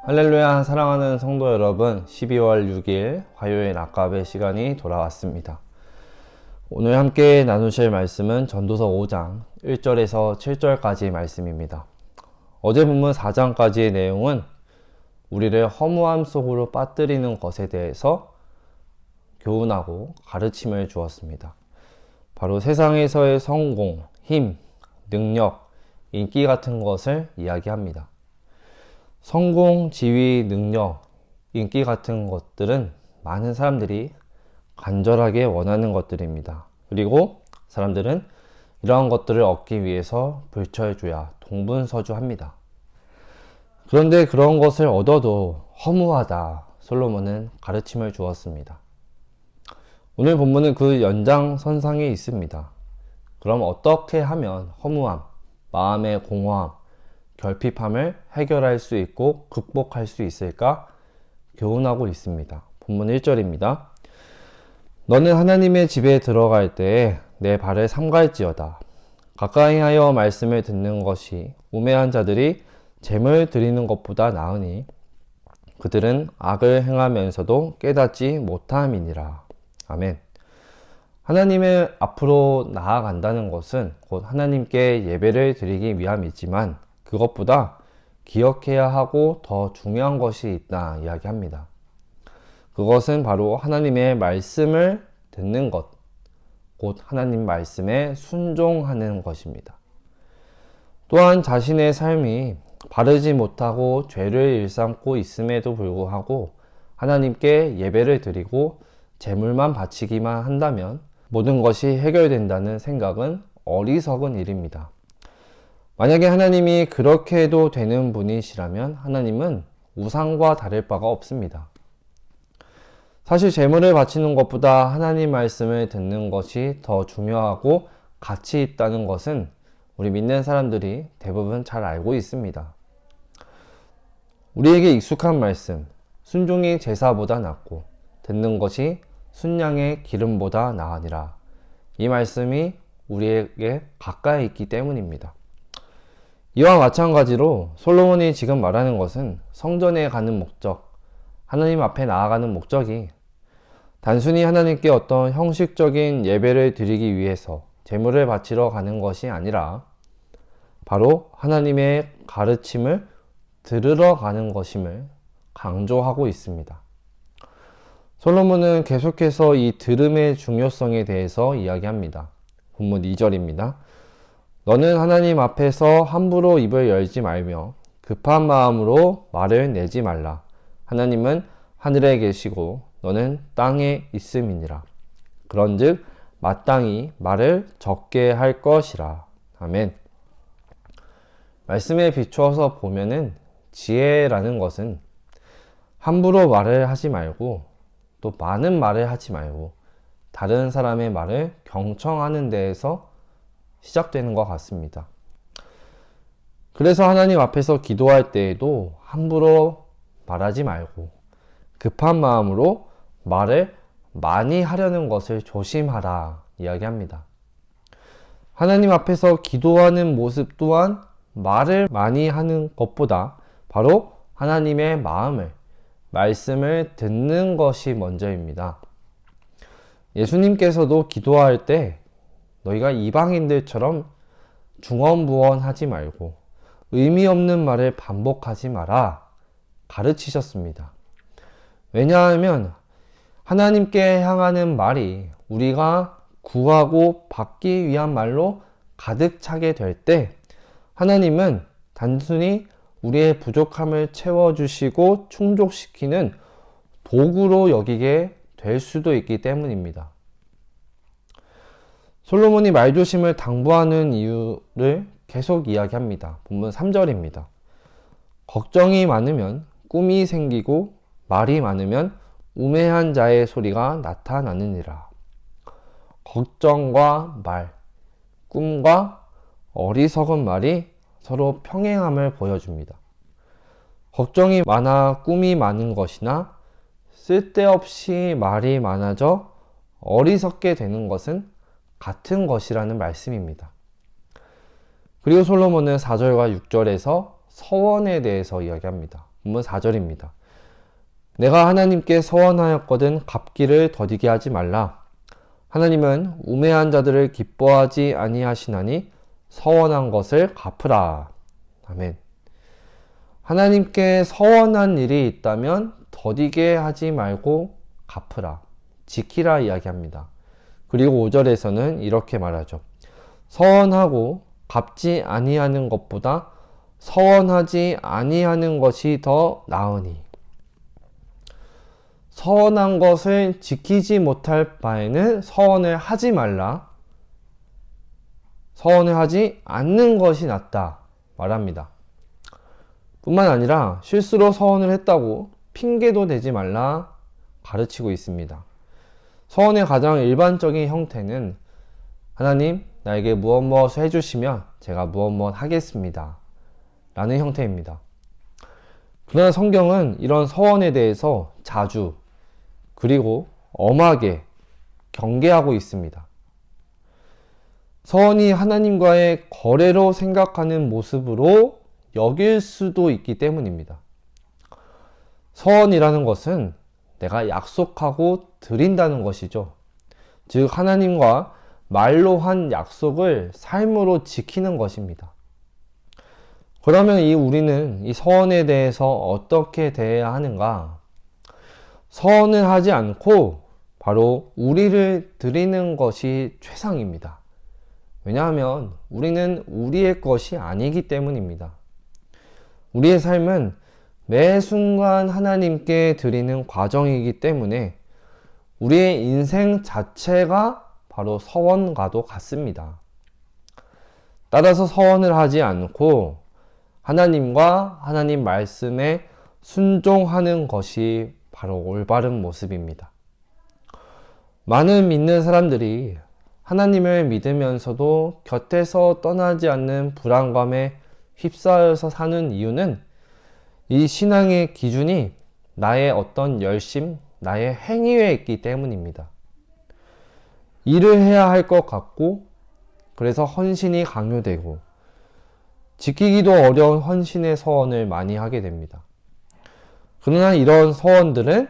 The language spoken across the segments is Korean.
할렐루야, 사랑하는 성도 여러분, 12월 6일 화요일 아까베 시간이 돌아왔습니다. 오늘 함께 나누실 말씀은 전도서 5장 1절에서 7절까지 말씀입니다. 어제 본문 4장까지의 내용은 우리를 허무함 속으로 빠뜨리는 것에 대해서 교훈하고 가르침을 주었습니다. 바로 세상에서의 성공, 힘, 능력, 인기 같은 것을 이야기합니다. 성공, 지위, 능력, 인기 같은 것들은 많은 사람들이 간절하게 원하는 것들입니다. 그리고 사람들은 이러한 것들을 얻기 위해서 불철주야, 동분서주합니다. 그런데 그런 것을 얻어도 허무하다, 솔로몬은 가르침을 주었습니다. 오늘 본문은 그 연장선상에 있습니다. 그럼 어떻게 하면 허무함, 마음의 공허함, 결핍함을 해결할 수 있고 극복할 수 있을까 교훈하고 있습니다. 본문 1절입니다. 너는 하나님의 집에 들어갈 때에 내 발을 삼갈지어다. 가까이 하여 말씀을 듣는 것이 우매한 자들이 재물 드리는 것보다 나으니 그들은 악을 행하면서도 깨닫지 못함이니라. 아멘. 하나님의 앞으로 나아간다는 것은 곧 하나님께 예배를 드리기 위함이지만 그것보다 기억해야 하고 더 중요한 것이 있다 이야기합니다. 그것은 바로 하나님의 말씀을 듣는 것, 곧 하나님 말씀에 순종하는 것입니다. 또한 자신의 삶이 바르지 못하고 죄를 일삼고 있음에도 불구하고 하나님께 예배를 드리고 제물만 바치기만 한다면 모든 것이 해결된다는 생각은 어리석은 일입니다. 만약에 하나님이 그렇게 해도 되는 분이시라면 하나님은 우상과 다를 바가 없습니다. 사실 제물을 바치는 것보다 하나님 말씀을 듣는 것이 더 중요하고 가치 있다는 것은 우리 믿는 사람들이 대부분 잘 알고 있습니다. 우리에게 익숙한 말씀, 순종이 제사보다 낫고 듣는 것이 순양의 기름보다 나으니라. 이 말씀이 우리에게 가까이 있기 때문입니다. 이와 마찬가지로 솔로몬이 지금 말하는 것은 성전에 가는 목적, 하나님 앞에 나아가는 목적이 단순히 하나님께 어떤 형식적인 예배를 드리기 위해서 제물을 바치러 가는 것이 아니라 바로 하나님의 가르침을 들으러 가는 것임을 강조하고 있습니다. 솔로몬은 계속해서 이 들음의 중요성에 대해서 이야기합니다. 본문 2절입니다. 너는 하나님 앞에서 함부로 입을 열지 말며 급한 마음으로 말을 내지 말라. 하나님은 하늘에 계시고 너는 땅에 있음이니라. 그런즉 마땅히 말을 적게 할 것이라. 아멘. 말씀에 비추어서 보면은 지혜라는 것은 함부로 말을 하지 말고 또 많은 말을 하지 말고 다른 사람의 말을 경청하는 데에서 시작되는 것 같습니다. 그래서 하나님 앞에서 기도할 때에도 함부로 말하지 말고 급한 마음으로 말을 많이 하려는 것을 조심하라 이야기합니다. 하나님 앞에서 기도하는 모습 또한 말을 많이 하는 것보다 바로 하나님의 마음을, 말씀을 듣는 것이 먼저입니다. 예수님께서도 기도할 때 너희가 이방인들처럼 중언부언하지 말고 의미 없는 말을 반복하지 마라 가르치셨습니다. 왜냐하면 하나님께 향하는 말이 우리가 구하고 받기 위한 말로 가득 차게 될 때 하나님은 단순히 우리의 부족함을 채워주시고 충족시키는 도구로 여기게 될 수도 있기 때문입니다. 솔로몬이 말조심을 당부하는 이유를 계속 이야기합니다. 본문 3절입니다. 걱정이 많으면 꿈이 생기고 말이 많으면 우매한 자의 소리가 나타나느니라. 걱정과 말, 꿈과 어리석은 말이 서로 평행함을 보여줍니다. 걱정이 많아 꿈이 많은 것이나 쓸데없이 말이 많아져 어리석게 되는 것은 같은 것이라는 말씀입니다. 그리고 솔로몬은 4절과 6절에서 서원에 대해서 이야기합니다. 본문 4절입니다. 내가 하나님께 서원하였거든 갚기를 더디게 하지 말라. 하나님은 우매한 자들을 기뻐하지 아니하시나니 서원한 것을 갚으라. 아멘. 하나님께 서원한 일이 있다면 더디게 하지 말고 갚으라, 지키라 이야기합니다. 그리고 5절에서는 이렇게 말하죠. 서원하고 갚지 아니하는 것보다 서원하지 아니하는 것이 더 나으니, 서원한 것을 지키지 못할 바에는 서원을 하지 말라, 서원을 하지 않는 것이 낫다 말합니다. 뿐만 아니라 실수로 서원을 했다고 핑계도 대지 말라 가르치고 있습니다. 서원의 가장 일반적인 형태는 하나님 나에게 무엇을 해주시면 제가 무엇 하겠습니다 라는 형태입니다. 그러나 성경은 이런 서원에 대해서 자주 그리고 엄하게 경계하고 있습니다. 서원이 하나님과의 거래로 생각하는 모습으로 여길 수도 있기 때문입니다. 서원이라는 것은 내가 약속하고 드린다는 것이죠. 즉 하나님과 말로 한 약속을 삶으로 지키는 것입니다. 그러면 우리는 이 서원에 대해서 어떻게 대해야 하는가? 서원을 하지 않고 바로 우리를 드리는 것이 최상입니다. 왜냐하면 우리는 우리의 것이 아니기 때문입니다. 우리의 삶은 매 순간 하나님께 드리는 과정이기 때문에 우리의 인생 자체가 바로 서원과도 같습니다. 따라서 서원을 하지 않고 하나님과 하나님 말씀에 순종하는 것이 바로 올바른 모습입니다. 많은 믿는 사람들이 하나님을 믿으면서도 곁에서 떠나지 않는 불안감에 휩싸여서 사는 이유는 이 신앙의 기준이 나의 어떤 열심, 나의 행위에 있기 때문입니다. 일을 해야 할 것 같고 그래서 헌신이 강요되고 지키기도 어려운 헌신의 서원을 많이 하게 됩니다. 그러나 이런 서원들은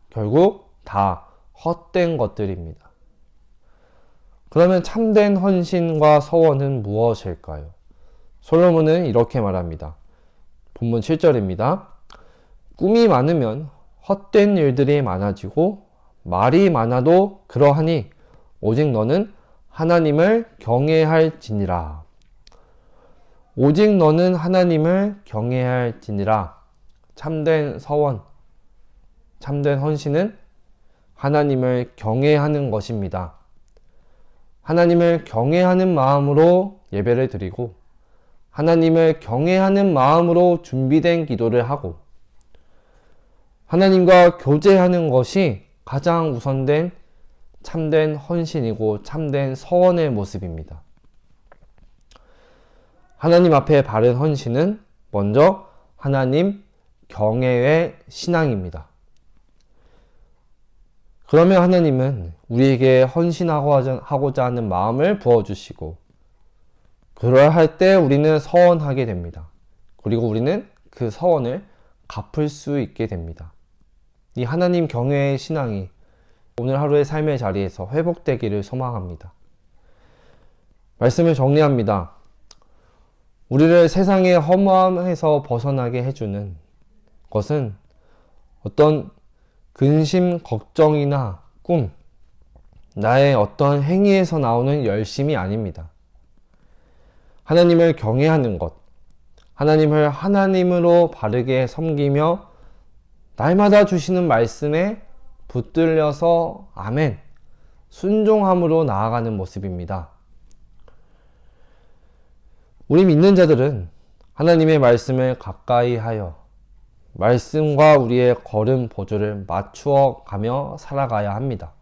결국 다 헛된 것들입니다. 그러면 참된 헌신과 서원은 무엇일까요? 솔로몬은 이렇게 말합니다. 본문 7절입니다. 꿈이 많으면 헛된 일들이 많아지고 말이 많아도 그러하니 오직 너는 하나님을 경외할지니라. 오직 너는 하나님을 경외할지니라. 참된 서원, 참된 헌신은 하나님을 경외하는 것입니다. 하나님을 경외하는 마음으로 예배를 드리고 하나님을 경외하는 마음으로 준비된 기도를 하고 하나님과 교제하는 것이 가장 우선된 참된 헌신이고 참된 서원의 모습입니다. 하나님 앞에 바른 헌신은 먼저 하나님 경외의 신앙입니다. 그러면 하나님은 우리에게 헌신하고자 하는 마음을 부어주시고 그러할 때 우리는 서원하게 됩니다. 그리고 우리는 그 서원을 갚을 수 있게 됩니다. 이 하나님 경외의 신앙이 오늘 하루의 삶의 자리에서 회복되기를 소망합니다. 말씀을 정리합니다. 우리를 세상의 허무함에서 벗어나게 해주는 것은 어떤 근심, 걱정이나 꿈, 나의 어떤 행위에서 나오는 열심이 아닙니다. 하나님을 경외하는 것, 하나님을 하나님으로 바르게 섬기며 날마다 주시는 말씀에 붙들려서 아멘, 순종함으로 나아가는 모습입니다. 우리 믿는 자들은 하나님의 말씀을 가까이 하여 말씀과 우리의 걸음 보조를 맞추어 가며 살아가야 합니다.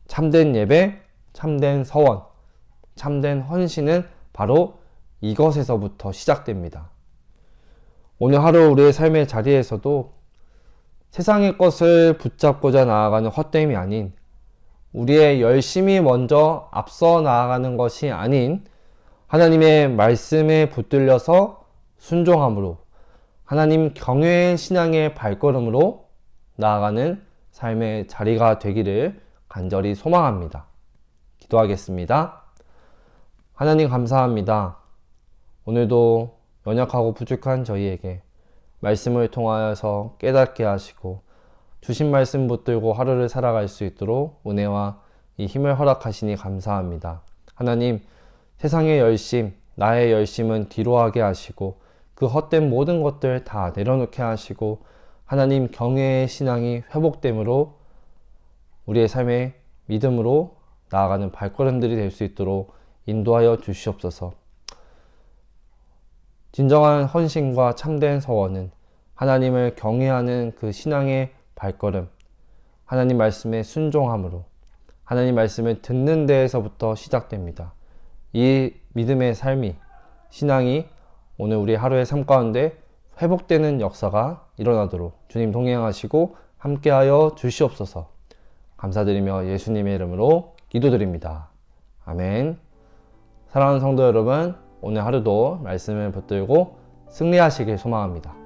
참된 예배, 참된 서원, 참된 헌신은 바로 이것에서부터 시작됩니다. 오늘 하루 우리의 삶의 자리에서도 세상의 것을 붙잡고자 나아가는 헛됨이 아닌 우리의 열심이 먼저 앞서 나아가는 것이 아닌 하나님의 말씀에 붙들려서 순종함으로 하나님 경외의 신앙의 발걸음으로 나아가는 삶의 자리가 되기를 간절히 소망합니다. 기도하겠습니다. 하나님 감사합니다. 오늘도 연약하고 부족한 저희에게 말씀을 통하여서 깨닫게 하시고 주신 말씀 붙들고 하루를 살아갈 수 있도록 은혜와 이 힘을 허락하시니 감사합니다. 하나님, 세상의 열심, 나의 열심은 뒤로 하게 하시고 그 헛된 모든 것들 다 내려놓게 하시고 하나님 경외의 신앙이 회복됨으로 우리의 삶의 믿음으로 나아가는 발걸음들이 될 수 있도록 인도하여 주시옵소서. 진정한 헌신과 참된 서원은 하나님을 경외하는 그 신앙의 발걸음, 하나님 말씀에 순종함으로 하나님 말씀을 듣는 데에서부터 시작됩니다. 이 믿음의 삶이, 신앙이 오늘 우리 하루의 삶 가운데 회복되는 역사가 일어나도록 주님 동행하시고 함께하여 주시옵소서. 감사드리며 예수님의 이름으로 기도드립니다. 아멘. 사랑하는 성도 여러분, 오늘 하루도 말씀을 붙들고 승리하시길 소망합니다.